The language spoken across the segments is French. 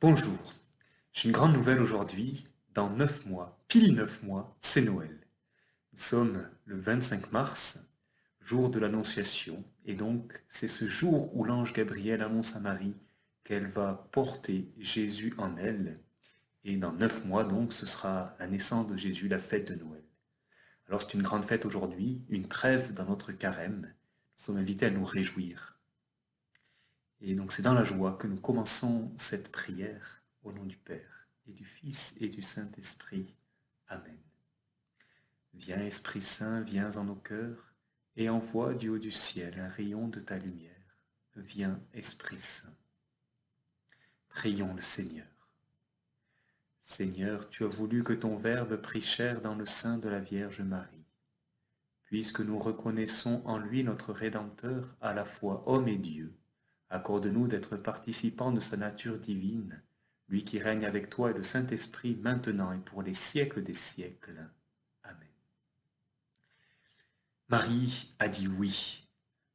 Bonjour, j'ai une grande nouvelle aujourd'hui. Dans 9 mois, pile 9 mois, c'est Noël. Nous sommes le 25 mars, jour de l'Annonciation, et donc c'est ce jour où l'ange Gabriel annonce à Marie qu'elle va porter Jésus en elle. Et dans 9 mois, donc, ce sera la naissance de Jésus, la fête de Noël. Alors c'est une grande fête aujourd'hui, une trêve dans notre carême. Nous sommes invités à nous réjouir. Et donc c'est dans la joie que nous commençons cette prière au nom du Père et du Fils et du Saint-Esprit. Amen. Viens Esprit Saint, viens en nos cœurs et envoie du haut du ciel un rayon de ta lumière. Viens Esprit Saint. Prions le Seigneur. Seigneur, tu as voulu que ton Verbe prît chair dans le sein de la Vierge Marie. Puisque nous reconnaissons en lui notre Rédempteur, à la fois homme et Dieu, accorde-nous d'être participants de sa nature divine, lui qui règne avec toi et le Saint-Esprit maintenant et pour les siècles des siècles. Amen. Marie a dit oui.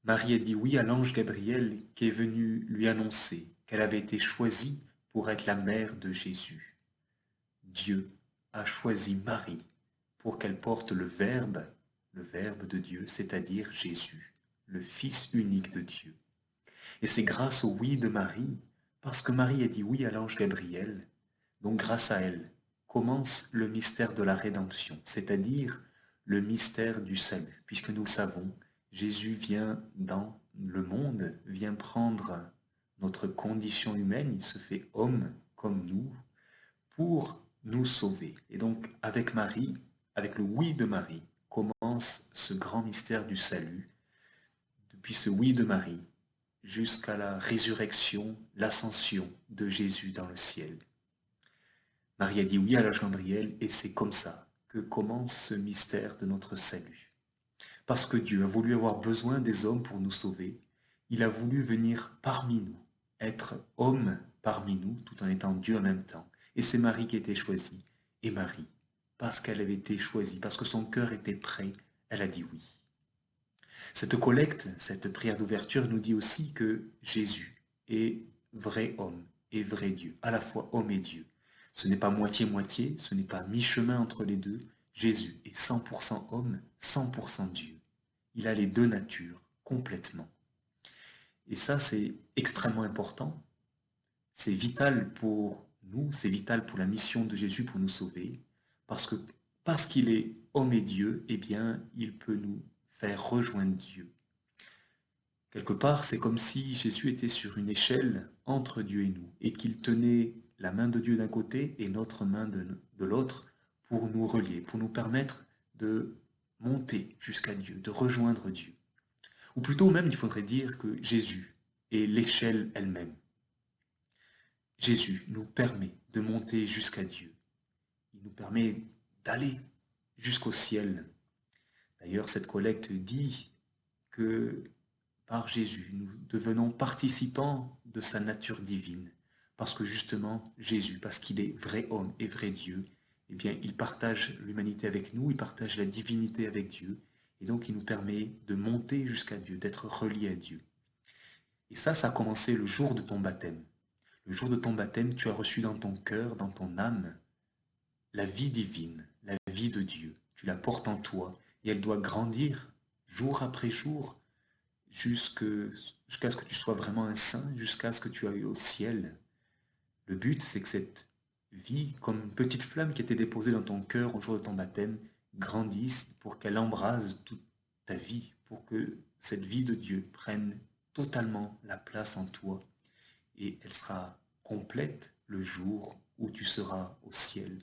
Marie a dit oui à l'ange Gabriel qui est venu lui annoncer qu'elle avait été choisie pour être la mère de Jésus. Dieu a choisi Marie pour qu'elle porte le Verbe de Dieu, c'est-à-dire Jésus, le Fils unique de Dieu. Et c'est grâce au oui de Marie, parce que Marie a dit oui à l'ange Gabriel, donc grâce à elle, commence le mystère de la rédemption, c'est-à-dire le mystère du salut. Puisque nous le savons, Jésus vient dans le monde, vient prendre notre condition humaine, il se fait homme comme nous, pour nous sauver. Et donc avec Marie, avec le oui de Marie, commence ce grand mystère du salut. Depuis ce oui de Marie, jusqu'à la résurrection, l'ascension de Jésus dans le ciel. Marie a dit oui à l'ange Gabriel et c'est comme ça que commence ce mystère de notre salut. Parce que Dieu a voulu avoir besoin des hommes pour nous sauver, il a voulu venir parmi nous, être homme parmi nous, tout en étant Dieu en même temps. Et c'est Marie qui a été choisie. Et Marie, parce qu'elle avait été choisie, parce que son cœur était prêt, elle a dit oui. Cette collecte, cette prière d'ouverture nous dit aussi que Jésus est vrai homme et vrai Dieu, à la fois homme et Dieu. Ce n'est pas moitié-moitié, ce n'est pas mi-chemin entre les deux. Jésus est 100% homme, 100% Dieu. Il a les deux natures, complètement. Et ça, c'est extrêmement important. C'est vital pour nous, c'est vital pour la mission de Jésus pour nous sauver, parce qu'il est homme et Dieu, eh bien, il peut nous faire rejoindre Dieu. Quelque part, c'est comme si Jésus était sur une échelle entre Dieu et nous, et qu'il tenait la main de Dieu d'un côté et notre main de l'autre pour nous relier, pour nous permettre de monter jusqu'à Dieu, de rejoindre Dieu. Ou plutôt même, il faudrait dire que Jésus est l'échelle elle-même. Jésus nous permet de monter jusqu'à Dieu. Il nous permet d'aller jusqu'au ciel. D'ailleurs, cette collecte dit que par Jésus, nous devenons participants de sa nature divine. Parce que justement, Jésus, parce qu'il est vrai homme et vrai Dieu, eh bien, il partage l'humanité avec nous, il partage la divinité avec Dieu, et donc il nous permet de monter jusqu'à Dieu, d'être reliés à Dieu. Et ça a commencé le jour de ton baptême. Le jour de ton baptême, tu as reçu dans ton cœur, dans ton âme, la vie divine, la vie de Dieu. Tu la portes en toi, et elle doit grandir jour après jour, jusqu'à ce que tu sois vraiment un saint, jusqu'à ce que tu ailles au ciel. Le but, c'est que cette vie, comme une petite flamme qui était déposée dans ton cœur au jour de ton baptême, grandisse pour qu'elle embrase toute ta vie, pour que cette vie de Dieu prenne totalement la place en toi et elle sera complète le jour où tu seras au ciel.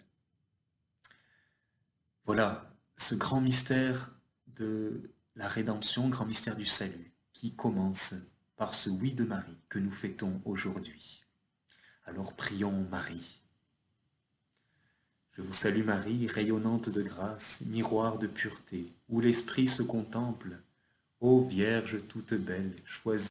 Voilà, ce grand mystère de la rédemption, grand mystère du salut, qui commence par ce oui de Marie que nous fêtons aujourd'hui. Alors prions Marie. Je vous salue Marie, rayonnante de grâce, miroir de pureté, où l'Esprit se contemple. Ô Vierge toute belle, choisie